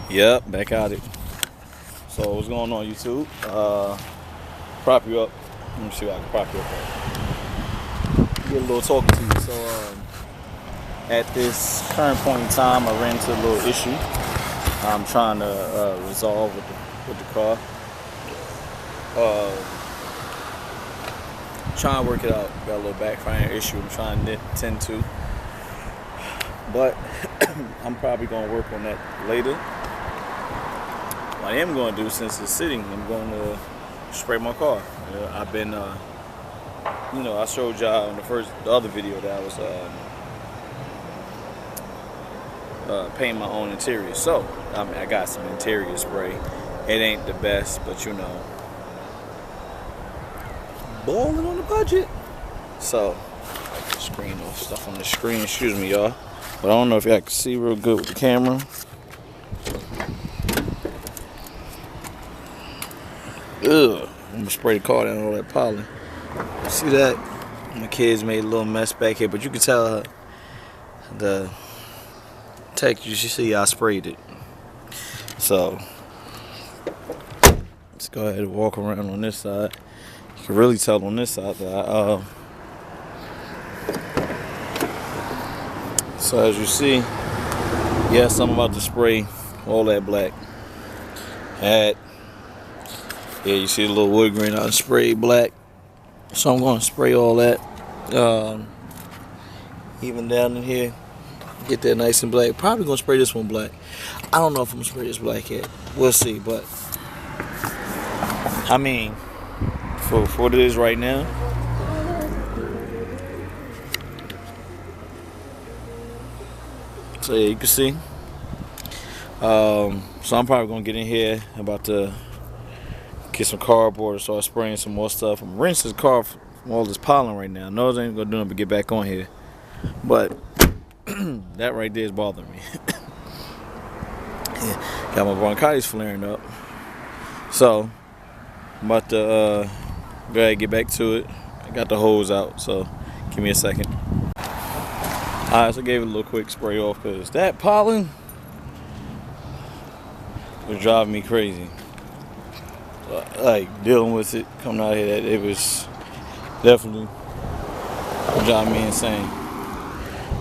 Yep, back at it. So what's going on, YouTube? Prop you up. Let me see if I can prop you up. Get a little talking to you. So at this current point in time, I ran into a little issue. I'm trying to resolve with the car. Trying to work it out. Got a little backfire issue I'm trying to tend to. But I'm probably going to work on that later. What I am going to do, since it's sitting, I'm going to spray my car. I've been, I showed y'all in the other video that I was painting my own interior. So, I got some interior spray. It ain't the best, but balling on the budget. So, screen off stuff on the screen. Excuse me, y'all. But I don't know if y'all can see real good with the camera. Ugh, I'm gonna spray the car down with all that pollen. See that? My kids made a little mess back here, but you can tell the texture. You see I sprayed it. So let's go ahead and walk around on this side. You can really tell on this side that so as you see, yes, I'm about to spray all that black. Yeah, you see the little wood grain I sprayed black. So I'm going to spray all that. Even down in here. Get that nice and black. Probably going to spray this one black. I don't know if I'm going to spray this black yet. We'll see. But, I mean, for what it is right now. So, yeah, you can see. So I'm probably going to get in here. About to get some cardboard and start spraying some more stuff. I'm rinsing the car from all this pollen right now. Nose ain't gonna do nothing but get back on here. But that right there is bothering me. Yeah, got my bronchitis flaring up. So I'm about to go ahead and get back to it. I got the hose out, so give me a second. Alright, so I gave it a little quick spray off because that pollen was driving me crazy. Like dealing with it, coming out here, that it was definitely driving me insane.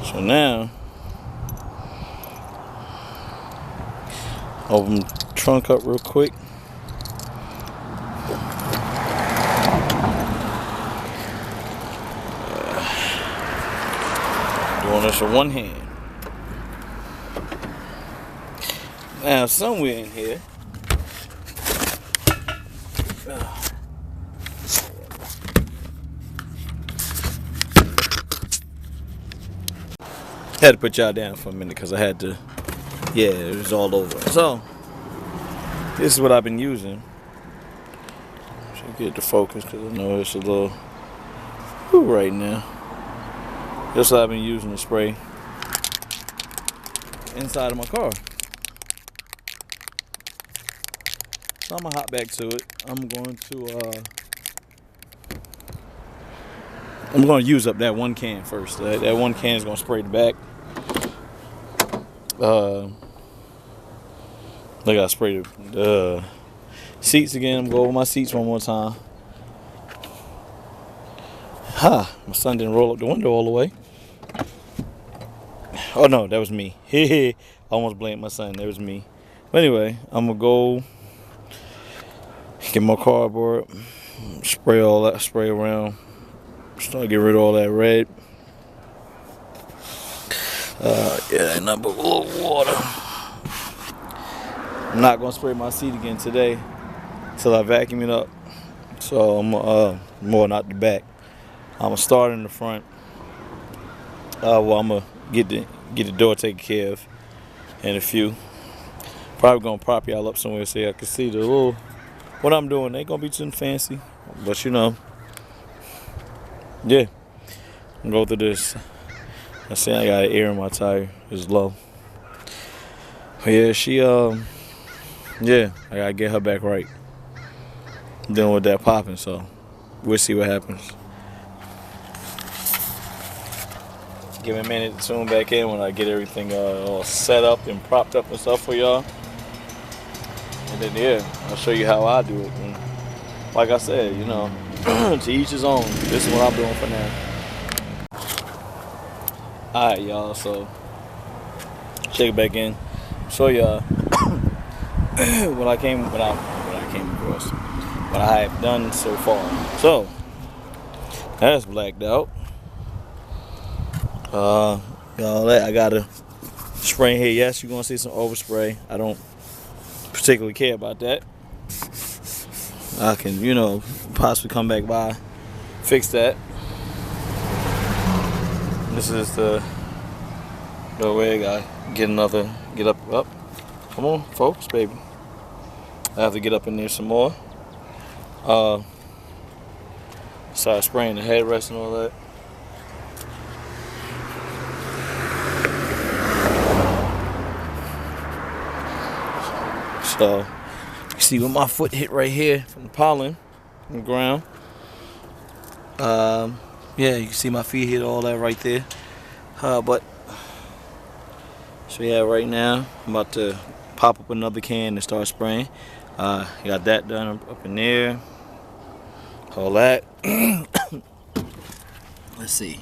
So now, open the trunk up real quick. Doing this with one hand. Now somewhere in here. Had to put y'all down for a minute because I had to, it was all over. So, this is what I've been using. Should get the focus because I know it's a little right now. This is what I've been using to spray inside of my car. So I'm going to hop back to it. I'm going to use up that one can first. That one can is going to spray the back. I got to spray the seats again. I'm going to go over my seats one more time. My son didn't roll up the window all the way. Oh no, that was me. I almost blamed my son. That was me. But anyway, I'm going to go get my cardboard, spray all that, spray around. Start getting rid of all that red. Ain't nothing but a little water. I'm not gonna spray my seat again today until I vacuum it up. So I'm more not the back. I'm gonna start in the front. I'm gonna get the door taken care of in a few. Probably gonna prop y'all up somewhere so y'all can see the little what I'm doing. Ain't gonna be too fancy, but yeah, I'm go through this. I see I got air in my tire. It's low. But yeah, I gotta get her back right. I'm dealing with that popping, so we'll see what happens. Give me a minute to tune back in when I get everything all set up and propped up and stuff for y'all. And then yeah, I'll show you how I do it. And like I said, you know, to each his own. This is what I'm doing for now. All right, y'all. So check it back in. Show y'all what I came across, what I have done so far. So that's blacked out. Y'all, I got a spray here. Yes, you're gonna see some overspray. I don't particularly care about that. I can, you know, possibly come back by, fix that. This is the way I get up. Come on, folks, baby. I have to get up in there some more. Start spraying the headrest and all that. So, you see where my foot hit right here from the pollen on the ground. Yeah, you can see my feet hit all that right there. So yeah, right now I'm about to pop up another can and start spraying. Got that done up in there. All that. Let's see.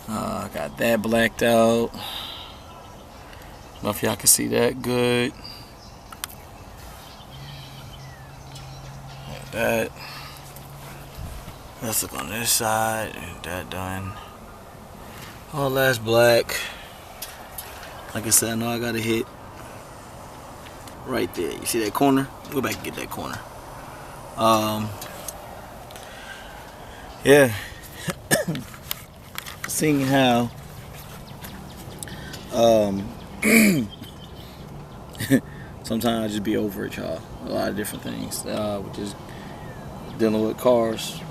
Got that blacked out. I don't know if y'all can see that good. Like that. Let's look on this side. That done. All that's black. Like I said, I know I got a hit right there. You see that corner? Go back and get that corner. Yeah. Seeing how sometimes I just be over it, y'all. A lot of different things. Which is dealing with cars.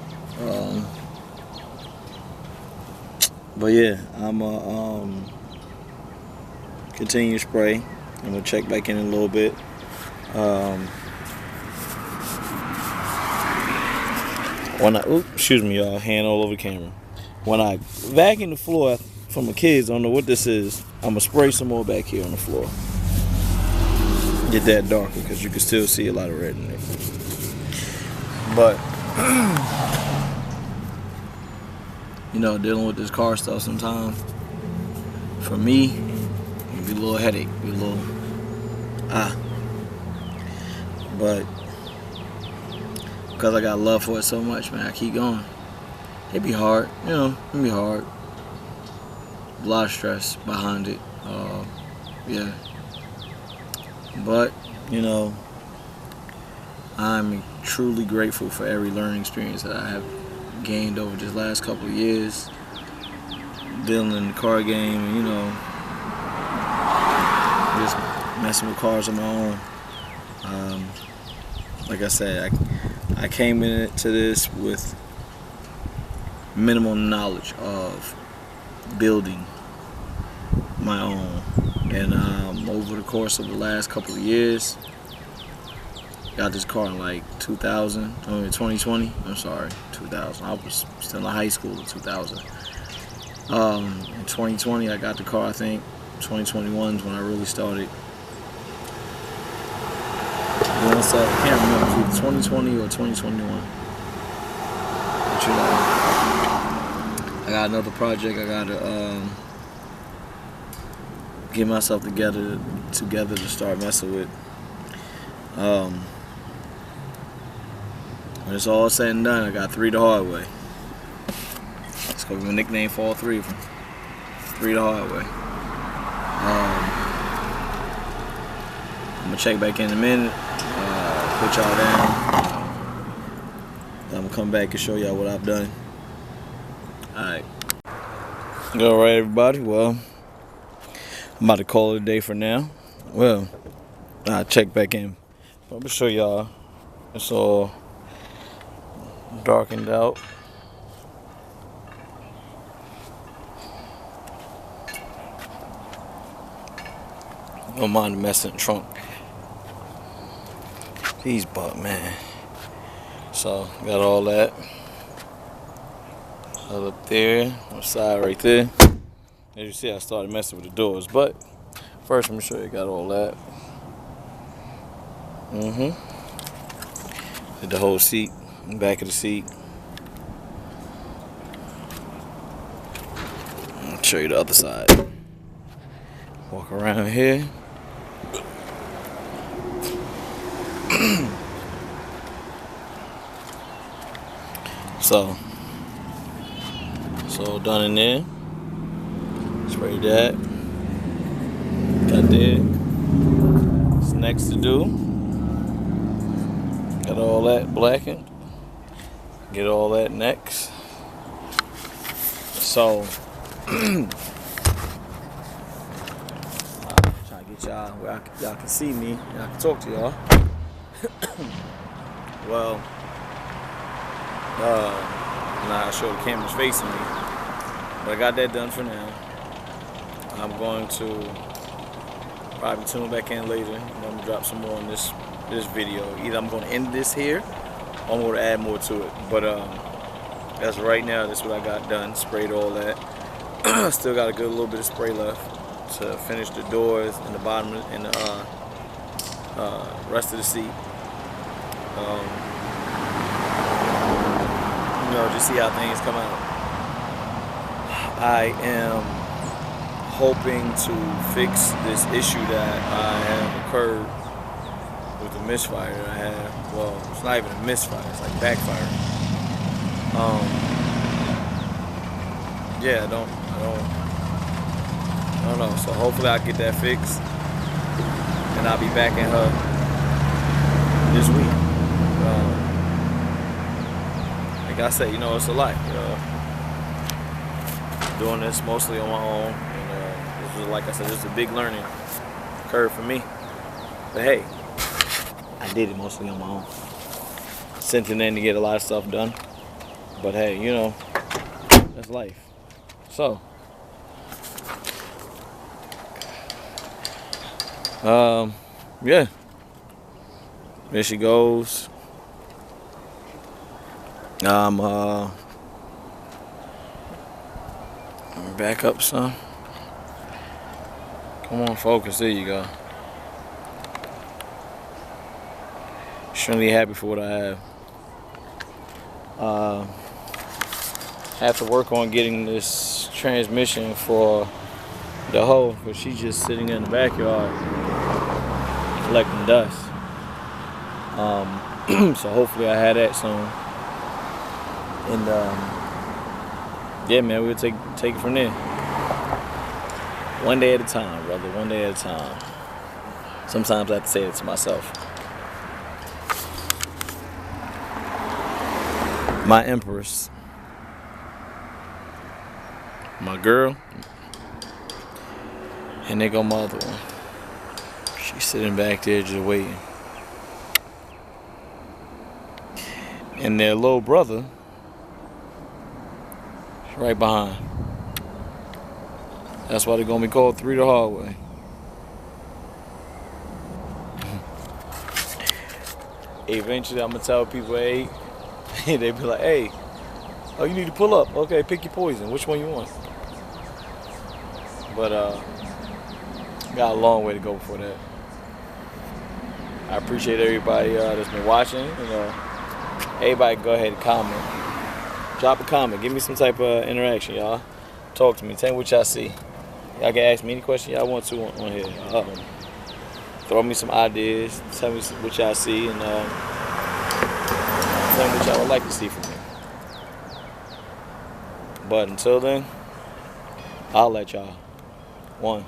But yeah, I'm continue to spray. I'm gonna check back in a little bit. Excuse me, y'all, hand all over the camera. When I vacuum the floor for my kids, I don't know what this is. I'm gonna spray some more back here on the floor. Get that darker because you can still see a lot of red in it. But you know, dealing with this car stuff sometimes, for me, it be a little headache, be a little but because I got love for it so much, man, I keep going. It be hard, you know, it be hard. A lot of stress behind it, yeah. But, you know, I'm truly grateful for every learning experience that I have gained over this last couple of years, dealing in the car game, and, you know, just messing with cars on my own. Like I said, I came into this with minimal knowledge of building my own, and over the course of the last couple of years, got this car in like 2020. I'm sorry, 2000. I was still in high school in 2000. In 2020, I got the car. I think 2021 is when I really started. I can't remember if it was 2020 or 2021. But you know, I got another project. I gotta get myself together to start messing with. When it's all said and done, I got 3 the hard way. It's gonna be my nickname for all 3 of them. 3 the hard way. I'm gonna check back in a minute. Put y'all down. I'm gonna come back and show y'all what I've done. Alright. Alright, everybody. Well, I'm about to call it a day for now. Well, I'll check back in. I'm gonna show y'all. It's all darkened out. Don't mind the mess in the trunk. These butt, man. So got all that up there on the side right there. As you see, I started messing with the doors, but first I'm gonna show you got all that. Did the whole seat, back of the seat. I'll show you the other side. Walk around here. So done in there. Spray that. Got there. What's next to do? Got all that blackened. Get all that next. So trying to get y'all where y'all can see me. Y'all can talk to y'all. Well, now I show the camera's facing me, but I got that done for now. I'm going to probably tune back in later. I'm gonna drop some more on this video. Either I'm gonna end this here, or I'm gonna add more to it. But as of right now, this is what I got done. Sprayed all that. Still got a good little bit of spray left to finish the doors and the bottom and the rest of the seat. You know, just see how things come out. I am hoping to fix this issue that I have occurred with the misfire that I have. Well, it's not even a misfire, it's like backfire. Yeah, I don't know. So hopefully I'll get that fixed and I'll be back in her this week. Like I said, you know, it's a life. Doing this mostly on my own. And, this was, like I said, this is a big learning curve for me. But hey, I did it mostly on my own. Sent it in to get a lot of stuff done. But hey, you know, that's life. So, yeah. There she goes. Back up some. Come on, focus. There you go. Extremely happy for what I have. Have to work on getting this transmission for the hoe, because she's just sitting in the backyard collecting dust. So hopefully I have that soon. And yeah, man, we'll take it from there. One day at a time, brother. One day at a time. Sometimes I have to say it to myself. My empress, my girl, and there go my other one. She's sitting back there just waiting. And their little brother is right behind. That's why they're gonna be called Three the Hard Way. Eventually, I'm gonna tell people, hey, they be like, hey, oh, you need to pull up. Okay, pick your poison. Which one you want? But got a long way to go before that. I appreciate everybody that's been watching. You know, everybody go ahead and comment. Drop a comment. Give me some type of interaction, y'all. Talk to me. Tell me what y'all see. Y'all can ask me any question y'all want to on here. Throw me some ideas. Tell me what y'all see, and tell me what y'all would like to see from me. But until then, I'll let y'all. One.